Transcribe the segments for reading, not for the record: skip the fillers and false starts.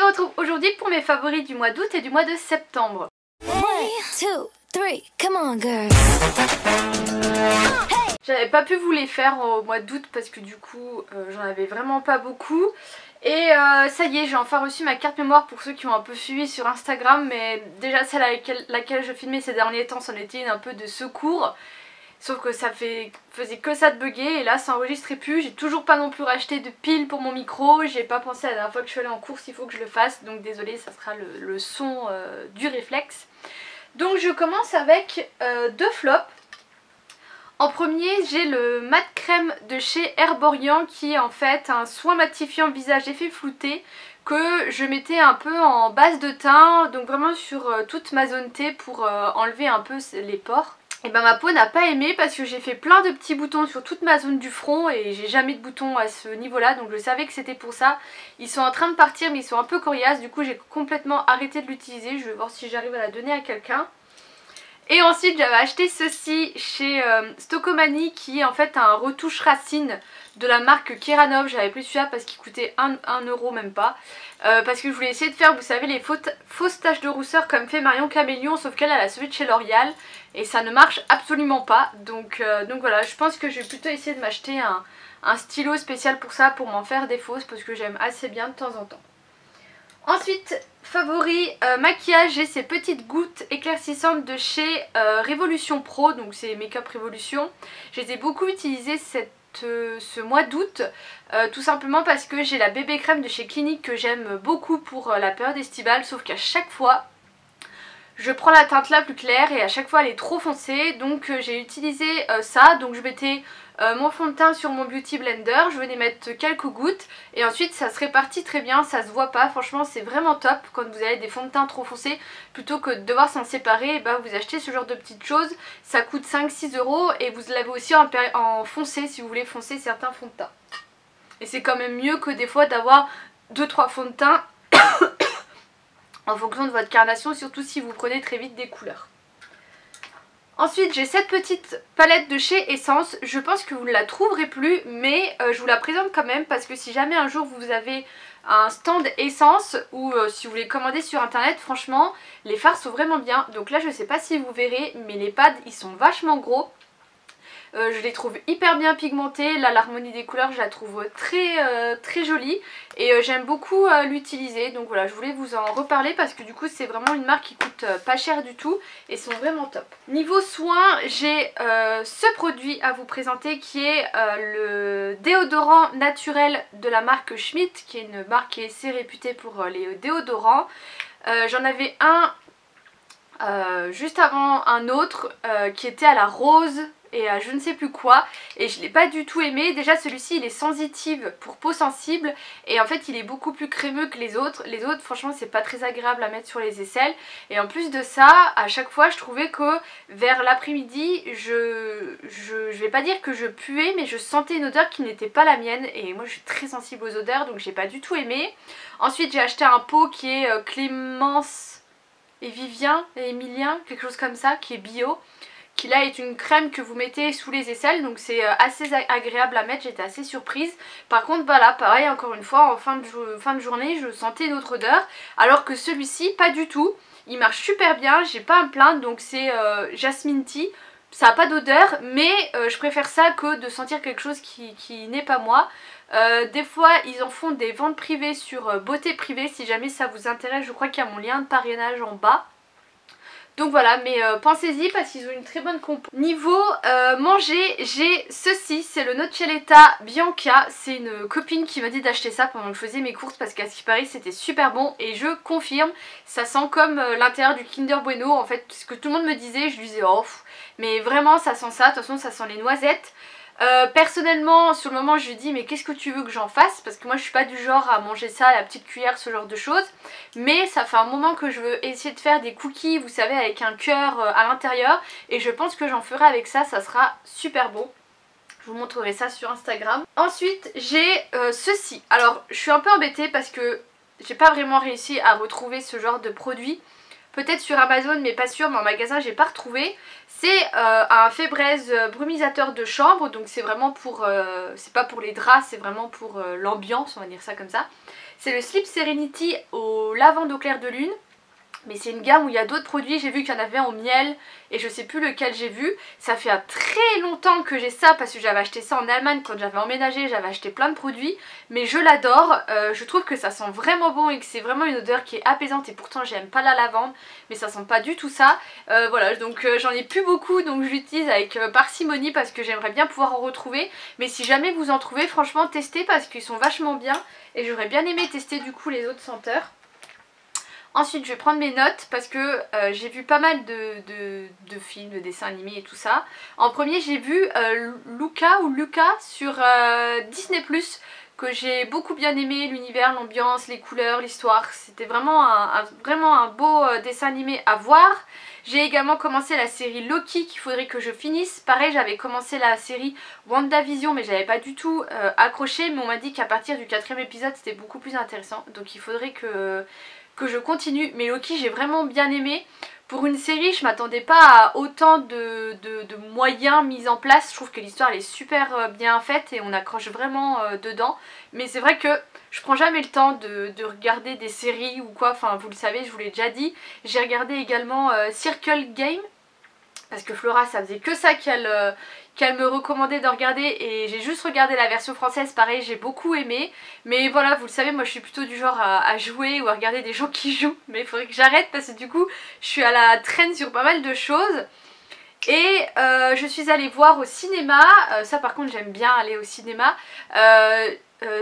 retrouve aujourd'hui pour mes favoris du mois d'août et du mois de septembre. 1, 2, 3, come on girls. J'avais pas pu vous les faire au mois d'août parce que du coup j'en avais vraiment pas beaucoup. Et ça y est, j'ai enfin reçu ma carte mémoire pour ceux qui ont un peu suivi sur Instagram. Mais déjà celle avec laquelle je filmais ces derniers temps, c'en était une un peu de secours. Sauf que ça faisait que ça de bugger et là ça enregistrait plus. J'ai toujours pas non plus racheté de piles pour mon micro. J'ai pas pensé à la dernière fois que je suis allée en course, il faut que je le fasse. Donc désolée, ça sera le son du réflexe. Donc je commence avec deux flops. En premier, j'ai le mat crème de chez Herborian qui est en fait un soin matifiant visage effet flouté que je mettais un peu en base de teint, donc vraiment sur toute ma zone T pour enlever un peu les pores. Et ben ma peau n'a pas aimé parce que j'ai fait plein de petits boutons sur toute ma zone du front et j'ai jamais de boutons à ce niveau là, donc je savais que c'était pour ça. Ils sont en train de partir mais ils sont un peu coriaces, du coup j'ai complètement arrêté de l'utiliser. Je vais voir si j'arrive à la donner à quelqu'un. Et ensuite j'avais acheté ceci chez Stocomanie qui est en fait un retouche racine de la marque Keranov. J'avais pris celui-là parce qu'il coûtait 1 euro même pas. Parce que je voulais essayer de faire, vous savez, les fausses taches de rousseur comme fait Marion Camélion, sauf qu'elle a celui de chez L'Oréal et ça ne marche absolument pas. Donc voilà, je pense que je vais plutôt essayer de m'acheter un stylo spécial pour ça, pour m'en faire des fausses parce que j'aime assez bien de temps en temps. Ensuite, favori maquillage, j'ai ces petites gouttes éclaircissantes de chez Révolution Pro, donc c'est Make Up Révolution. Je les ai beaucoup utilisées ce mois d'août, tout simplement parce que j'ai la bébé crème de chez Clinique que j'aime beaucoup pour la période estivale, sauf qu'à chaque fois je prends la teinte la plus claire et à chaque fois elle est trop foncée, donc j'ai utilisé ça. Donc je mettais mon fond de teint sur mon Beauty Blender, je venais mettre quelques gouttes et ensuite ça se répartit très bien, ça se voit pas, franchement c'est vraiment top quand vous avez des fonds de teint trop foncés. Plutôt que de devoir s'en séparer, bah, vous achetez ce genre de petites choses, ça coûte 5-6 euros et vous l'avez aussi en foncé si vous voulez foncer certains fonds de teint. Et c'est quand même mieux que des fois d'avoir 2-3 fonds de teint en fonction de votre carnation, surtout si vous prenez très vite des couleurs. Ensuite j'ai cette petite palette de chez Essence, je pense que vous ne la trouverez plus mais je vous la présente quand même parce que si jamais un jour vous avez un stand Essence ou si vous les commandez sur internet, franchement les fards sont vraiment bien. Donc là je sais pas si vous verrez mais les pads ils sont vachement gros. Je les trouve hyper bien pigmentées, là l'harmonie des couleurs je la trouve très jolie et j'aime beaucoup l'utiliser. Donc voilà, je voulais vous en reparler parce que du coup c'est vraiment une marque qui coûte pas cher du tout et sont vraiment top. Niveau soins, j'ai ce produit à vous présenter qui est le déodorant naturel de la marque Schmitt, qui est une marque qui est assez réputée pour les déodorants. J'en avais un juste avant un autre qui était à la rose et à je ne sais plus quoi et je l'ai pas du tout aimé. Déjà celui-ci il est sensitive pour peau sensible et en fait il est beaucoup plus crémeux que les autres. Les autres franchement c'est pas très agréable à mettre sur les aisselles et en plus de ça à chaque fois je trouvais que vers l'après-midi je vais pas dire que je puais mais je sentais une odeur qui n'était pas la mienne et moi je suis très sensible aux odeurs donc j'ai pas du tout aimé. Ensuite j'ai acheté un pot qui est Clémence et Vivien et Emilien, quelque chose comme ça, qui est bio, qui là est une crème que vous mettez sous les aisselles, donc c'est assez agréable à mettre, j'étais assez surprise. Par contre voilà, pareil encore une fois, en fin de journée je sentais une autre odeur, alors que celui-ci pas du tout, il marche super bien, j'ai pas à me plaindre, donc c'est Jasmine Tea. Ça n'a pas d'odeur mais je préfère ça que de sentir quelque chose qui n'est pas moi. Des fois ils en font des ventes privées sur Beauté Privée, si jamais ça vous intéresse, je crois qu'il y a mon lien de parrainage en bas. Donc voilà, mais pensez-y parce qu'ils ont une très bonne compo. Niveau manger, j'ai ceci, c'est le Noccioletta Bianca. C'est une copine qui m'a dit d'acheter ça pendant que je faisais mes courses parce qu'à ce qui paraît c'était super bon et je confirme, ça sent comme l'intérieur du Kinder Bueno. En fait, ce que tout le monde me disait, je lui disais oh, mais vraiment ça sent ça, de toute façon ça sent les noisettes. Personnellement sur le moment je lui dis mais qu'est-ce que tu veux que j'en fasse, parce que moi je suis pas du genre à manger ça à la petite cuillère, ce genre de choses, mais ça fait un moment que je veux essayer de faire des cookies vous savez avec un cœur à l'intérieur et je pense que j'en ferai avec ça, ça sera super bon. Je vous montrerai ça sur Instagram. Ensuite j'ai ceci, alors je suis un peu embêtée parce que j'ai pas vraiment réussi à retrouver ce genre de produit. Peut-être sur Amazon mais pas sûr, mais en magasin j'ai pas retrouvé. C'est un Febreze brumisateur de chambre, donc c'est vraiment pour, c'est pas pour les draps, c'est vraiment pour l'ambiance, on va dire ça comme ça. C'est le Sleep Serenity au lavande au clair de lune. Mais c'est une gamme où il y a d'autres produits, j'ai vu qu'il y en avait au miel et je sais plus lequel j'ai vu. Ça fait très longtemps que j'ai ça parce que j'avais acheté ça en Allemagne quand j'avais emménagé, j'avais acheté plein de produits. Mais je l'adore, je trouve que ça sent vraiment bon et que c'est vraiment une odeur qui est apaisante et pourtant j'aime pas la lavande. Mais ça sent pas du tout ça. Voilà, donc j'en ai plus beaucoup donc je l'utilise avec parcimonie parce que j'aimerais bien pouvoir en retrouver. Mais si jamais vous en trouvez, franchement testez parce qu'ils sont vachement bien. Et j'aurais bien aimé tester du coup les autres senteurs. Ensuite je vais prendre mes notes parce que j'ai vu pas mal de films, de dessins animés et tout ça. En premier j'ai vu Luca sur Disney+, que j'ai beaucoup bien aimé, l'univers, l'ambiance, les couleurs, l'histoire. C'était vraiment un beau dessin animé à voir. J'ai également commencé la série Loki qu'il faudrait que je finisse. Pareil, j'avais commencé la série WandaVision mais j'avais pas du tout accroché. Mais on m'a dit qu'à partir du 4e épisode c'était beaucoup plus intéressant. Donc il faudrait que je continue. Mais Loki j'ai vraiment bien aimé. Pour une série je m'attendais pas à autant de moyens mis en place. Je trouve que l'histoire elle est super bien faite et on accroche vraiment dedans. Mais c'est vrai que je prends jamais le temps de regarder des séries ou quoi. Enfin vous le savez, je vous l'ai déjà dit. J'ai regardé également Circle Game. Parce que Flora ça faisait que ça qu'elle me recommandait de regarder et j'ai juste regardé la version française, pareil j'ai beaucoup aimé. Mais voilà, vous le savez, moi je suis plutôt du genre à jouer ou à regarder des gens qui jouent. Mais il faudrait que j'arrête parce que du coup je suis à la traîne sur pas mal de choses. Et je suis allée voir au cinéma, ça par contre j'aime bien aller au cinéma,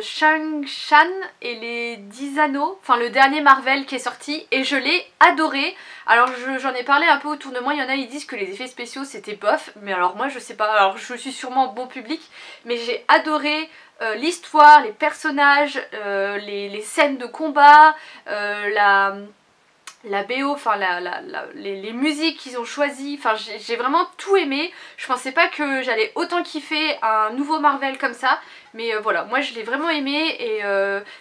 Shang-Chan et les 10 anneaux, enfin le dernier Marvel qui est sorti et je l'ai adoré. Alors j'en ai parlé un peu autour de moi, il y en a ils disent que les effets spéciaux c'était bof, mais alors moi je sais pas, alors je suis sûrement bon public, mais j'ai adoré l'histoire, les personnages, les scènes de combat, la BO, enfin les musiques qu'ils ont choisies, enfin j'ai vraiment tout aimé. Je pensais pas que j'allais autant kiffer un nouveau Marvel comme ça, mais voilà, moi je l'ai vraiment aimé. Et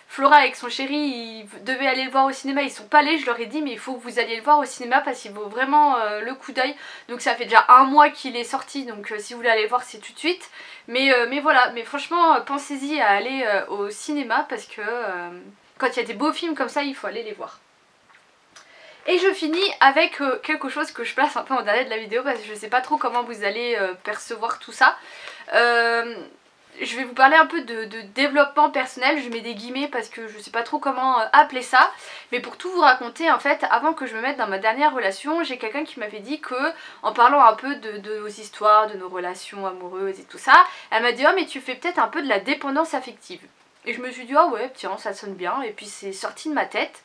Flora avec son chéri ils devaient aller le voir au cinéma, ils sont pas allés, je leur ai dit mais il faut que vous alliez le voir au cinéma parce qu'il vaut vraiment le coup d'œil. Donc ça fait déjà un mois qu'il est sorti, donc si vous voulez aller le voir c'est tout de suite. Mais voilà, mais franchement pensez-y à aller au cinéma parce que quand il y a des beaux films comme ça il faut aller les voir. Et je finis avec quelque chose que je place un peu en dernier de la vidéo parce que je sais pas trop comment vous allez percevoir tout ça. Je vais vous parler un peu de développement personnel, je mets des guillemets parce que je sais pas trop comment appeler ça. Mais pour tout vous raconter, en fait, avant que je me mette dans ma dernière relation, j'ai quelqu'un qui m'avait dit que, en parlant un peu de nos histoires, de nos relations amoureuses et tout ça, elle m'a dit « Oh mais tu fais peut-être un peu de la dépendance affective ». Et je me suis dit « Oh ouais, tiens, ça sonne bien » et puis c'est sorti de ma tête.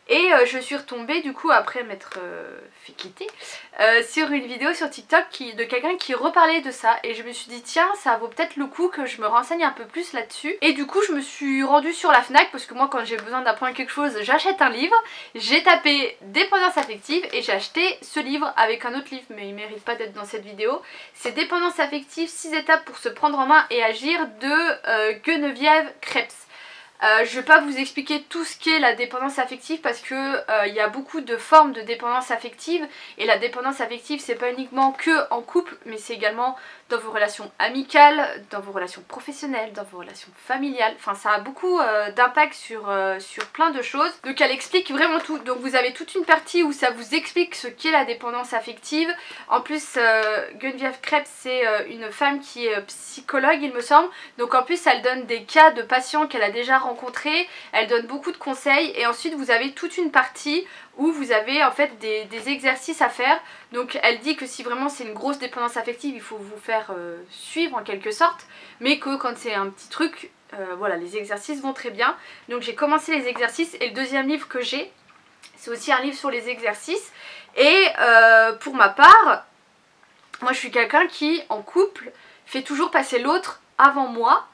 Et je suis retombée du coup après m'être fait quitter sur une vidéo sur TikTok de quelqu'un qui reparlait de ça. Et je me suis dit tiens ça vaut peut-être le coup que je me renseigne un peu plus là-dessus. Et du coup je me suis rendue sur la Fnac parce que moi quand j'ai besoin d'apprendre quelque chose j'achète un livre. J'ai tapé dépendance affective et j'ai acheté ce livre avec un autre livre mais il mérite pas d'être dans cette vidéo. C'est Dépendance affective, 6 étapes pour se prendre en main et agir de Geneviève Krebs. Je vais pas vous expliquer tout ce qu'est la dépendance affective parce que il y a beaucoup de formes de dépendance affective et la dépendance affective c'est pas uniquement que en couple mais c'est également dans vos relations amicales, dans vos relations professionnelles, dans vos relations familiales, enfin ça a beaucoup d'impact sur plein de choses. Donc elle explique vraiment tout, donc vous avez toute une partie où ça vous explique ce qu'est la dépendance affective. En plus Geneviève Krebs c'est une femme qui est psychologue il me semble, donc en plus elle donne des cas de patients qu'elle a déjà rencontrés, elle donne beaucoup de conseils et ensuite vous avez toute une partie où vous avez en fait des exercices à faire. Donc elle dit que si vraiment c'est une grosse dépendance affective il faut vous faire suivre en quelque sorte, mais que quand c'est un petit truc voilà les exercices vont très bien. Donc j'ai commencé les exercices et le deuxième livre que j'ai c'est aussi un livre sur les exercices. Et pour ma part moi je suis quelqu'un qui en couple fait toujours passer l'autre avant moi.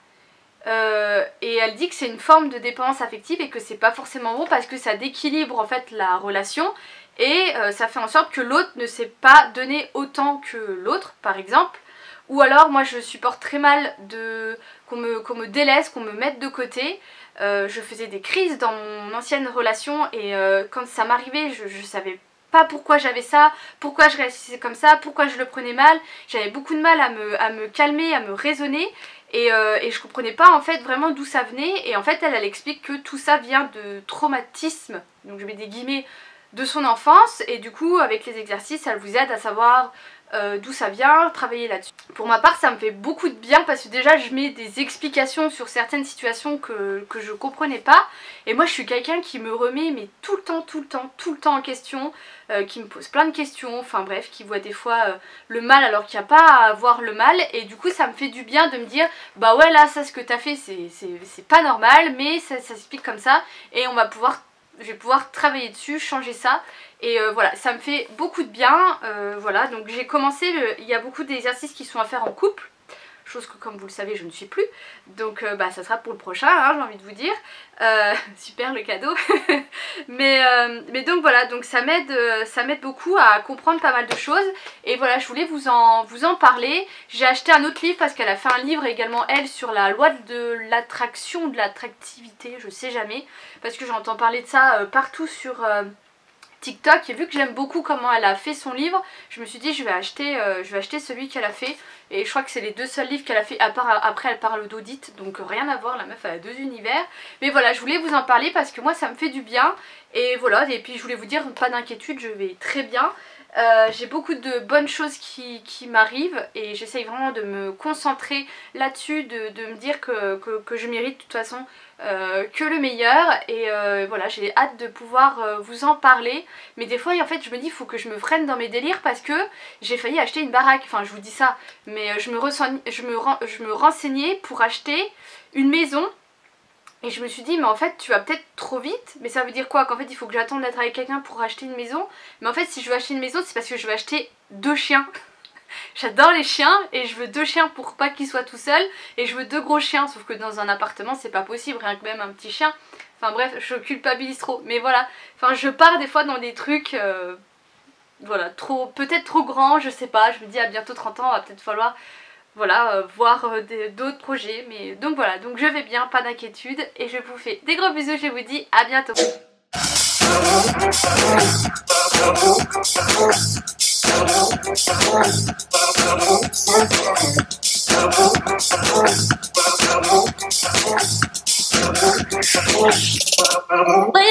Et elle dit que c'est une forme de dépendance affective et que c'est pas forcément bon parce que ça déséquilibre en fait la relation et ça fait en sorte que l'autre ne sait pas donner autant que l'autre par exemple. Ou alors moi je supporte très mal qu'on me délaisse, qu'on me mette de côté. Je faisais des crises dans mon ancienne relation et quand ça m'arrivait je savais pas pourquoi j'avais ça, pourquoi je réagissais comme ça, pourquoi je le prenais mal. J'avais beaucoup de mal à me calmer, à me raisonner. et je comprenais pas en fait vraiment d'où ça venait. Et en fait elle explique que tout ça vient de traumatisme, donc je mets des guillemets, de son enfance, et du coup avec les exercices elle vous aide à savoir d'où ça vient, travailler là-dessus. Pour ma part ça me fait beaucoup de bien parce que déjà je mets des explications sur certaines situations que je comprenais pas, et moi je suis quelqu'un qui me remet mais tout le temps en question, qui me pose plein de questions, enfin bref, qui voit des fois le mal alors qu'il n'y a pas à voir le mal, et du coup ça me fait du bien de me dire bah ouais là ça ce que t'as fait c'est pas normal, mais ça s'explique comme ça et je vais pouvoir travailler dessus, changer ça. Et voilà, ça me fait beaucoup de bien. Voilà, donc j'ai commencé, il y a beaucoup d'exercices qui sont à faire en couple, chose que comme vous le savez je ne suis plus, donc bah ça sera pour le prochain, hein, j'ai envie de vous dire. Super le cadeau. mais donc voilà, donc ça m'aide beaucoup à comprendre pas mal de choses, et voilà je voulais vous en parler. J'ai acheté un autre livre parce qu'elle a fait un livre également elle sur la loi de l'attraction, de l'attractivité, je sais jamais, parce que j'entends parler de ça partout sur TikTok, et vu que j'aime beaucoup comment elle a fait son livre, je me suis dit je vais acheter celui qu'elle a fait, et je crois que c'est les deux seuls livres qu'elle a fait, à part après elle parle d'audit, donc rien à voir, la meuf elle a deux univers. Mais voilà, je voulais vous en parler parce que moi ça me fait du bien, et voilà, et puis je voulais vous dire pas d'inquiétude, je vais très bien. J'ai beaucoup de bonnes choses qui m'arrivent, et j'essaye vraiment de me concentrer là-dessus, de me dire que je mérite de toute façon que le meilleur, et voilà, j'ai hâte de pouvoir vous en parler. Mais des fois en fait je me dis il faut que je me freine dans mes délires parce que j'ai failli acheter une baraque, enfin je vous dis ça, mais je me renseignais pour acheter une maison. Et je me suis dit mais en fait tu vas peut-être trop vite, mais ça veut dire quoi? Qu'en fait il faut que j'attende d'être avec quelqu'un pour acheter une maison. Mais en fait si je veux acheter une maison c'est parce que je veux acheter 2 chiens. J'adore les chiens et je veux 2 chiens pour pas qu'ils soient tout seuls, et je veux 2 gros chiens, sauf que dans un appartement c'est pas possible, rien que même un petit chien. Enfin bref, je culpabilise trop, mais voilà, enfin je pars des fois dans des trucs voilà, peut-être trop grands, je sais pas, je me dis à bientôt 30 ans, va peut-être falloir voilà, voir d'autres projets, mais donc voilà, donc je vais bien, pas d'inquiétude, et je vous fais des gros bisous, je vous dis à bientôt. Wait.